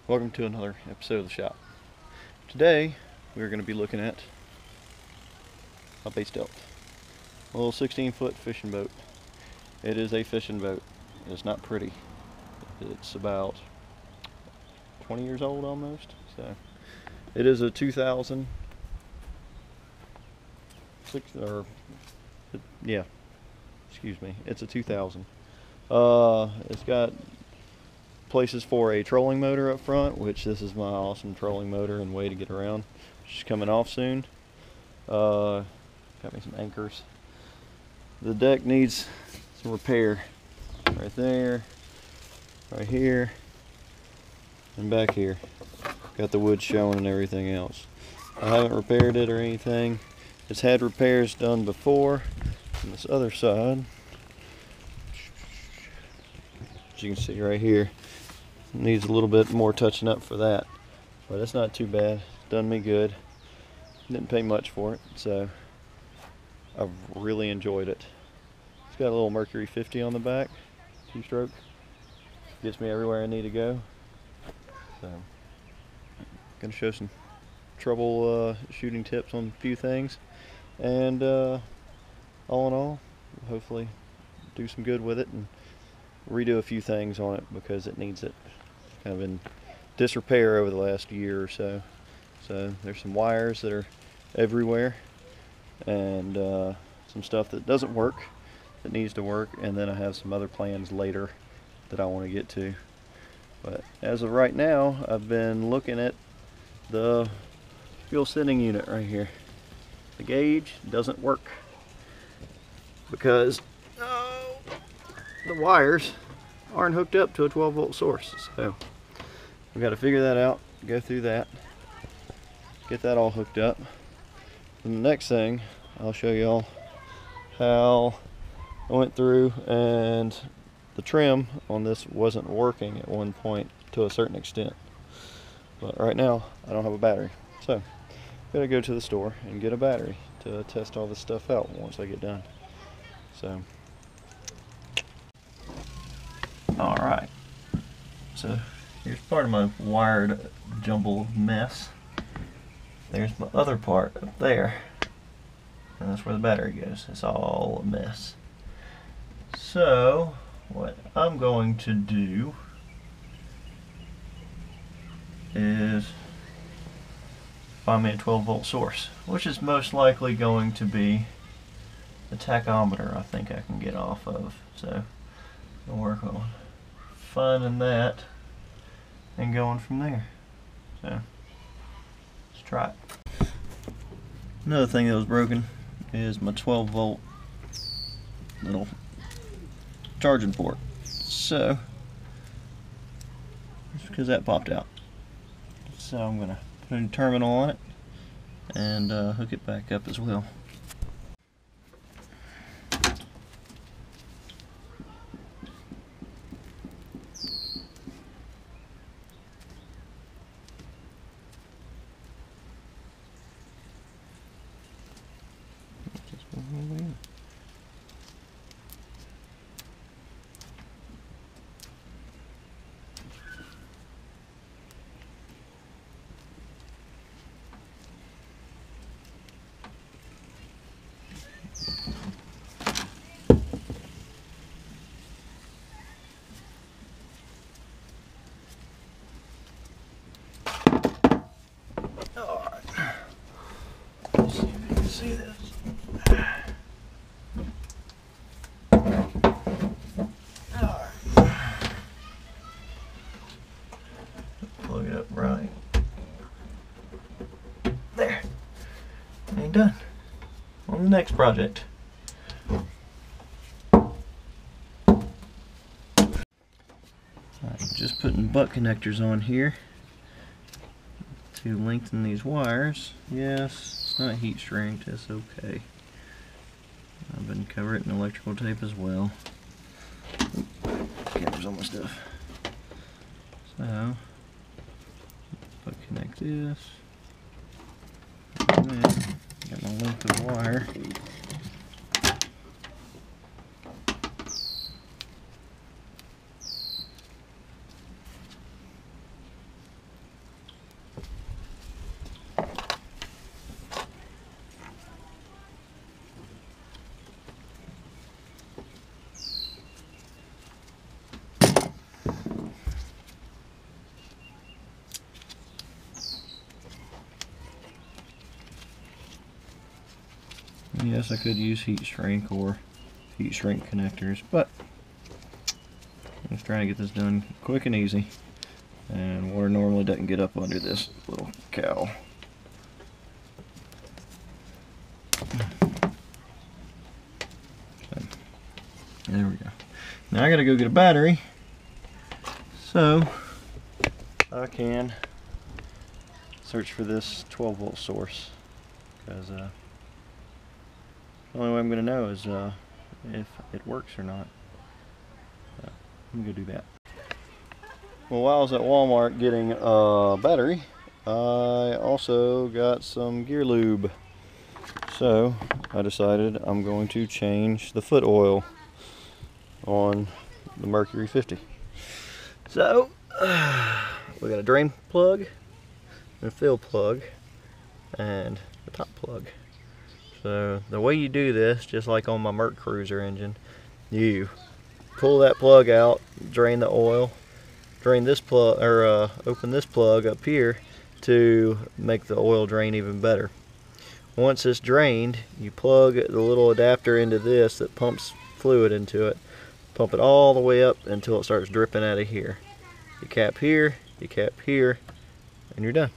Welcome to another episode of the shop. Today we're going to be looking at a base stealth, a little 16-foot fishing boat. It is a fishing boat. It's not pretty. It's about 20 years old almost. So it is a 2006 or yeah, excuse me. It's a 2000. It's got places for a trolling motor up front, which this is my awesome trolling motor and way to get around, which is coming off soon. Got me some anchors. The deck needs some repair right there, right here, and back here. Got the wood showing and everything else. I haven't repaired it or anything. It's had repairs done before. On this other side, as you can see right here, needs a little bit more touching up for that, but it's not too bad. Done me good. Didn't pay much for it, so I've really enjoyed it. It's got a little Mercury 50 on the back, 2-stroke. Gets me everywhere I need to go. So, gonna show some trouble shooting tips on a few things, and all in all, hopefully do some good with it and redo a few things on it because it needs it. Kind of in disrepair over the last year or so. So there's some wires that are everywhere, and some stuff that doesn't work that needs to work, and then I have some other plans later that I want to get to. But as of right now, I've been looking at the fuel sending unit right here. The gauge doesn't work because the wires aren't hooked up to a 12-volt source. So we've got to figure that out, go through that, get that all hooked up. And the next thing, I'll show y'all how I went through, and the trim on this wasn't working at one point to a certain extent. But right now, I don't have a battery. So I'm gonna go to the store and get a battery to test all this stuff out once I get done. So alright, so here's part of my wired jumbled mess. There's my other part up there, and that's where the battery goes. It's all a mess. So what I'm going to do is find me a 12-volt source, which is most likely going to be the tachometer I think I can get off of. So I'll work on finding that and going from there. So let's try it. Another thing that was broken is my 12-volt little charging port. So it's because that popped out. So I'm gonna put a new terminal on it and hook it back up as well. Alright, let's see if you can see this. Plug it up right there. And done. On the next project. Alright, just putting butt connectors on here to lengthen these wires. Yes, it's not heat shrink, that's okay. I've been covering it in electrical tape as well. Camera's on my stuff. So, butt connect this. And then, got my length of wire. yes, I could use heat shrink or heat shrink connectors, but I'm just trying to get this done quick and easy. And water normally doesn't get up under this little cowl. So, there we go. Now I gotta go get a battery so I can search for this 12-volt source, because the only way I'm gonna know is if it works or not. So I'm gonna go do that. Well, while I was at Walmart getting a battery, I also got some gear lube. So I decided I'm going to change the foot oil on the Mercury 50. So we got a drain plug and a fill plug and the top plug. So the way you do this, just like on my Merc Cruiser engine, you pull that plug out, drain the oil, drain this plug, or open this plug up here to make the oil drain even better. Once it's drained, you plug the little adapter into this that pumps fluid into it. Pump it all the way up until it starts dripping out of here. You cap here, and you're done.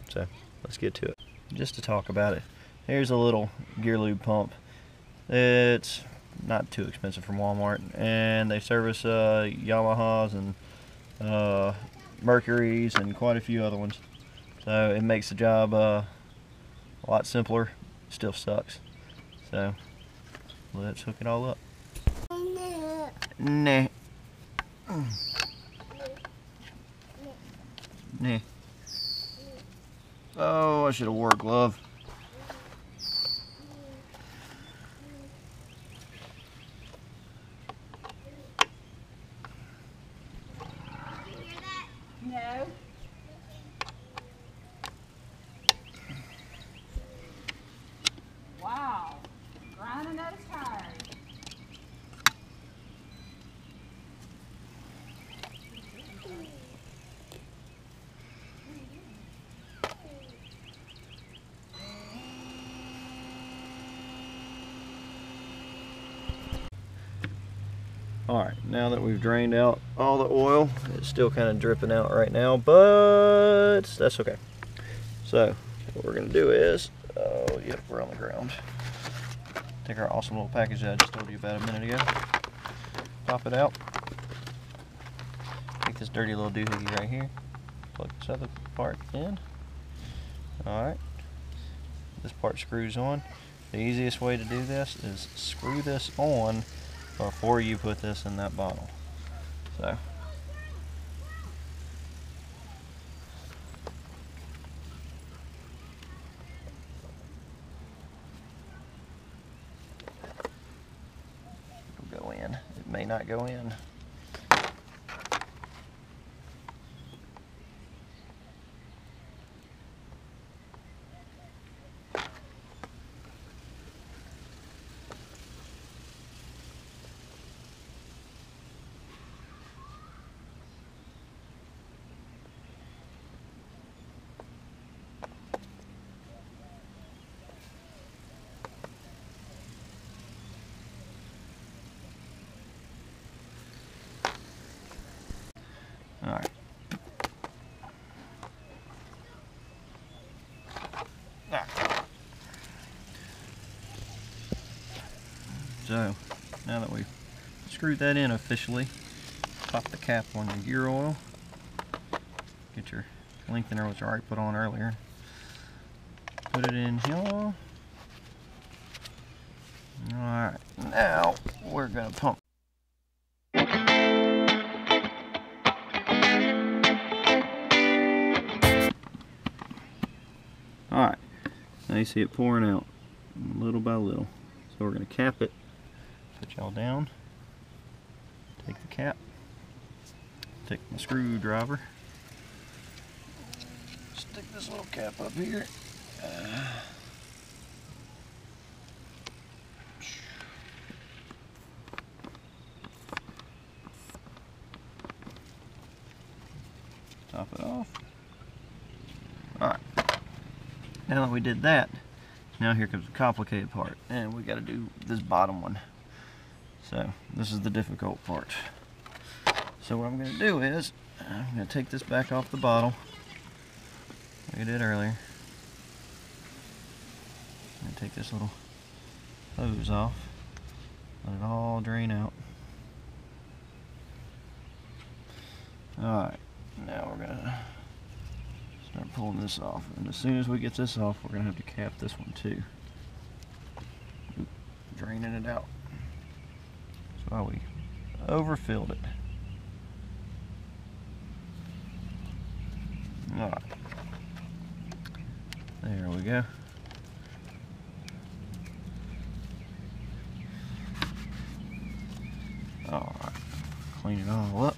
So let's get to it. Just to talk about it, here's a little gear lube pump. It's not too expensive from Walmart, and they service Yamahas and Mercury's and quite a few other ones. So it makes the job a lot simpler. Still sucks. So let's hook it all up. Nah. Nah. Oh, I should have wore a glove. No. Wow. Grinding those tires. Alright, now that we've drained out all the oil, it's still kind of dripping out right now, but that's okay. So, what we're going to do is, oh, yep, we're on the ground. Take our awesome little package that I just told you about a minute ago. Pop it out. Take this dirty little doohickey right here. Plug this other part in. Alright. This part screws on. The easiest way to do this is screw this on before you put this in that bottle. So it'll go in. It may not go in. Alright. So, now that we've screwed that in officially, pop the cap on your gear oil. Get your lengthener, which I already put on earlier. Put it in here. Alright, now we're going to pump. Alright, now you see it pouring out little by little. So we're going to cap it, put y'all down, take the cap, take my screwdriver, stick this little cap up here. Top it off. Alright. Now that we did that, Now here comes the complicated part, and we got to do this bottom one. So this is the difficult part. So what I'm going to do is I'm going to take this back off the bottle like I did earlier. I'm going to take this little hose off, let it all drain out. Alright, now we're going to start pulling this off, and as soon as we get this off, we're going to have to cap this one too. Draining it out. That's why we overfilled it. Alright. There we go. Alright. Clean it all up.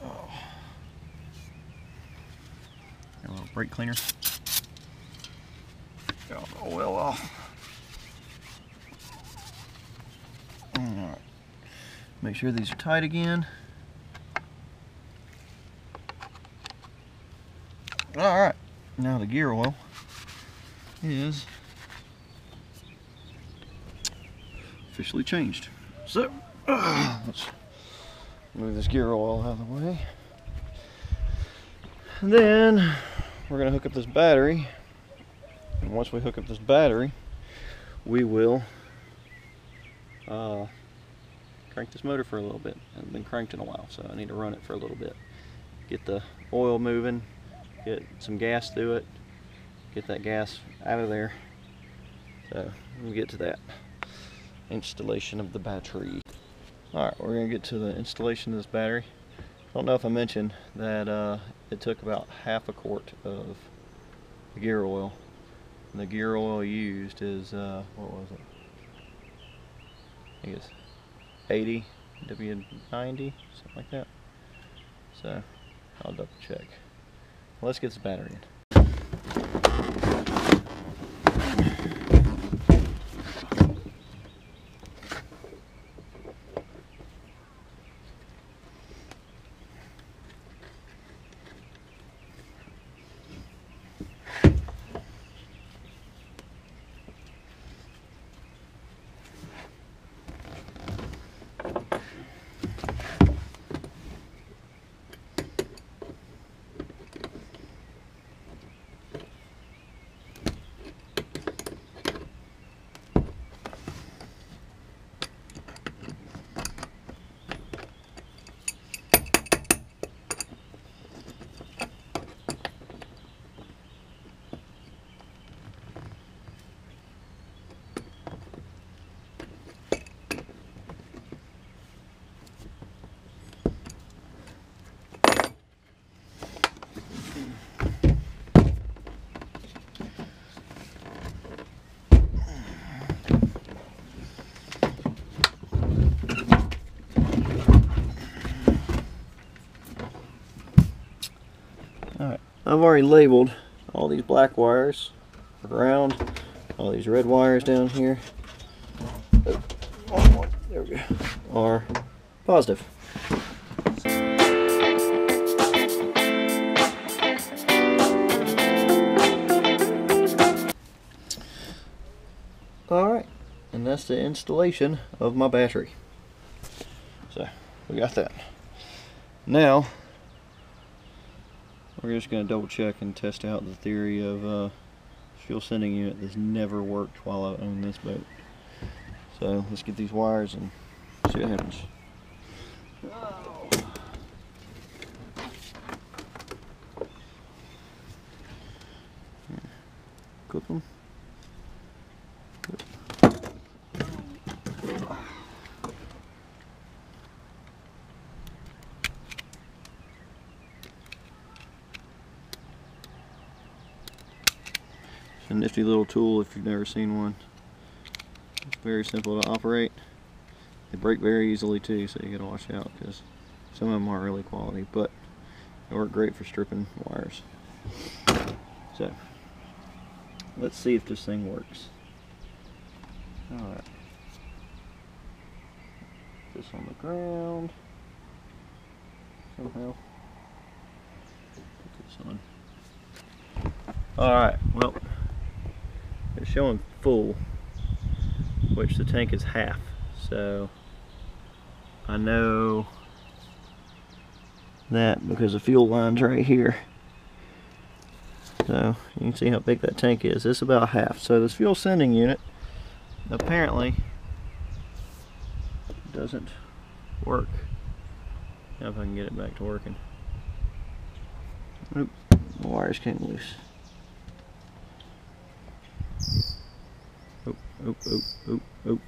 Oh. Got a little brake cleaner. Got all the oil off. Alright. Make sure these are tight again. Alright. Now the gear oil is officially changed. So, let's move this gear oil out of the way. And then we're going to hook up this battery. And once we hook up this battery, we will crank this motor for a little bit. I haven't been cranked in a while, so I need to run it for a little bit. Get the oil moving, get some gas through it, get that gas out of there. So we'll get to that. Installation of the battery. Alright, we're going to get to the installation of this battery. I don't know if I mentioned that it took about half a quart of the gear oil. And the gear oil used is, what was it? I think it's 80 W90, something like that. So I'll double check. Well, let's get this battery in. Alright, I've already labeled all these black wires for ground, all these red wires down here there we go, are positive. Alright, and that's the installation of my battery. So, we got that. Now, we're just going to double check and test out the theory of fuel sending unit that's never worked while I own this boat. So let's get these wires and see what happens. Oh. Clip them. It's a nifty little tool if you've never seen one. It's very simple to operate. They break very easily too, so you gotta watch out because some of them aren't really quality, but they work great for stripping wires. So let's see if this thing works. Alright. Put this on the ground. Somehow. Put this on. Alright, well, showing full, which the tank is half. So I know that because the fuel line's right here. So you can see how big that tank is. It's about half. So this fuel sending unit apparently doesn't work. Now if I can get it back to working. Oop, the wires came loose. Oop, oop, oop, oop, oop.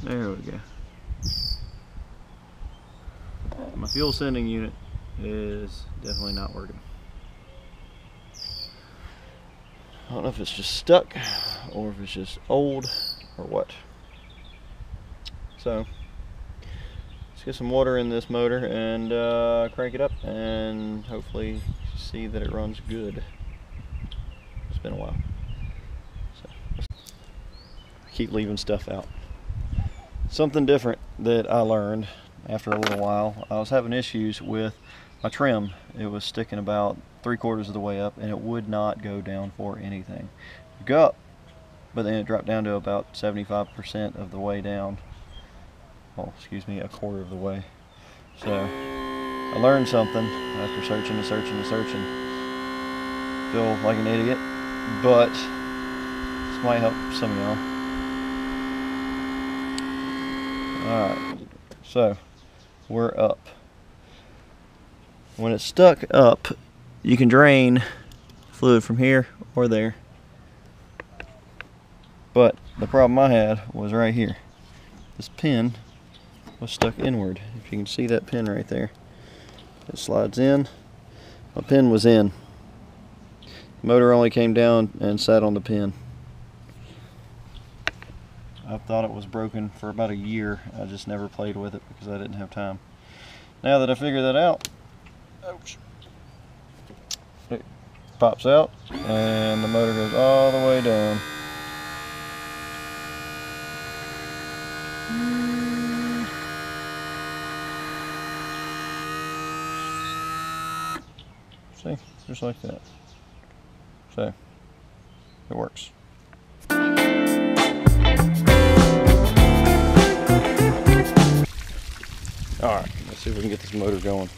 There we go. My fuel sending unit is definitely not working. I don't know if it's just stuck or if it's just old or what. So let's get some water in this motor and crank it up and hopefully see that it runs good. It's been a while. So I keep leaving stuff out. Something different that I learned after a little while, I was having issues with my trim. It was sticking about 3/4 of the way up and it would not go down for anything. It'd go up, but then it dropped down to about 75% of the way down. Well, excuse me, 1/4 of the way. So I learned something after searching and searching and searching. Feel like an idiot, but this might help some of y'all. Alright, so we're up. When it's stuck up, you can drain fluid from here or there. But the problem I had was right here. This pin was stuck inward. If you can see that pin right there, it slides in. My pin was in. The motor only came down and sat on the pin. I thought it was broken for about a year. I just never played with it because I didn't have time. Now that I figured that out, ouch, it pops out and the motor goes all the way down. See, just like that. So it works. Alright, let's see if we can get this motor going.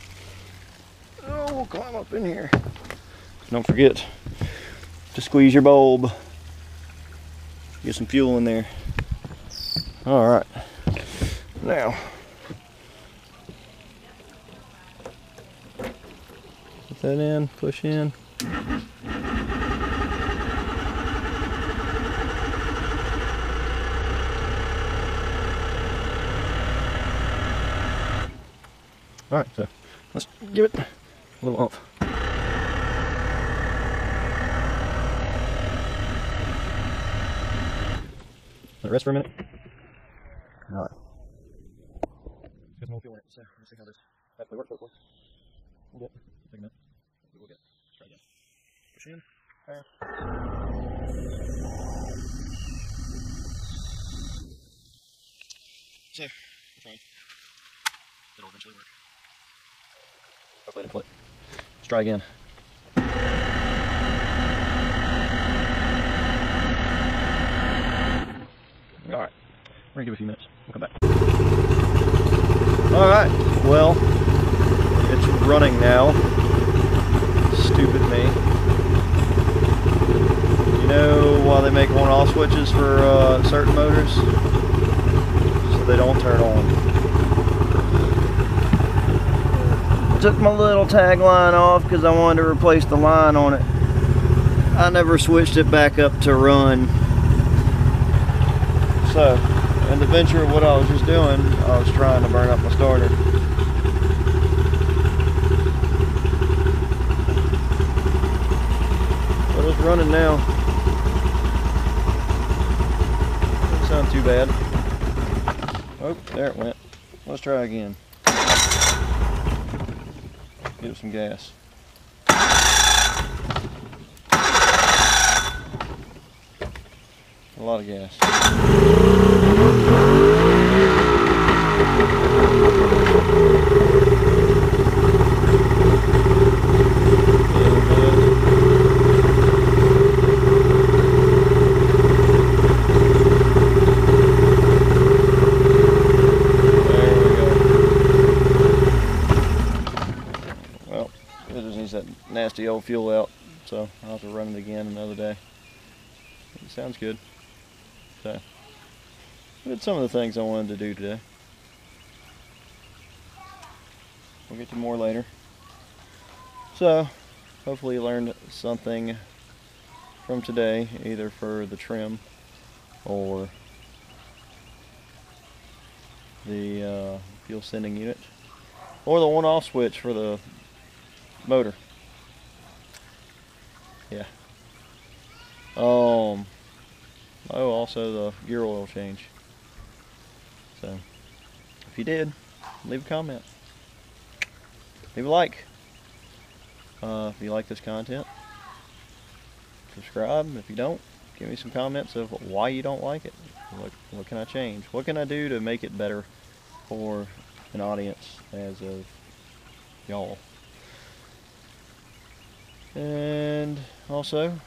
Oh, we'll climb up in here. Don't forget to squeeze your bulb. Get some fuel in there. Alright, now put that in, push in. Alright, so let's give it a little off. Let it rest for a minute. Alright. Get some more fuel in it, so let's see how this actually works. Hopefully. We'll get it. Take a minute. We'll get it. Try again. Push in. Fire. So, we're trying. It'll eventually work. Hopefully it'll flip. Let's try again. Alright, we're gonna give it a few minutes. We'll come back. Alright, well, it's running now. Stupid me. You know why they make on-off switches for certain motors? So they don't turn on. Took my little tag line off because I wanted to replace the line on it. I never switched it back up to run. So, in the venture of what I was just doing, I was trying to burn up my starter. But it's running now. Doesn't sound too bad. Oh, there it went. Let's try again. Give it some gas. A lot of gas. rusty old fuel out, so I'll have to run it again another day. It sounds good. So, did some of the things I wanted to do today. We'll get to more later. So, hopefully you learned something from today, either for the trim or the fuel sending unit, or the on-off switch for the motor. Yeah. Oh, also the gear oil change. So, if you did, leave a comment. Leave a like. If you like this content, subscribe. If you don't, give me some comments of why you don't like it. What can I change? What can I do to make it better for an audience as of y'all? And also,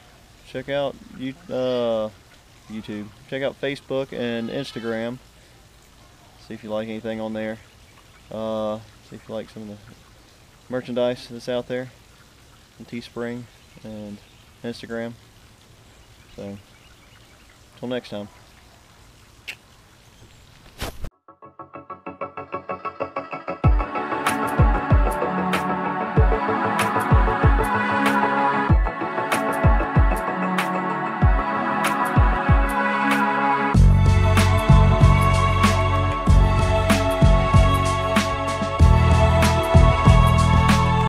check out YouTube. Check out Facebook and Instagram. See if you like anything on there. See if you like some of the merchandise that's out there on Teespring and Instagram. So, until next time.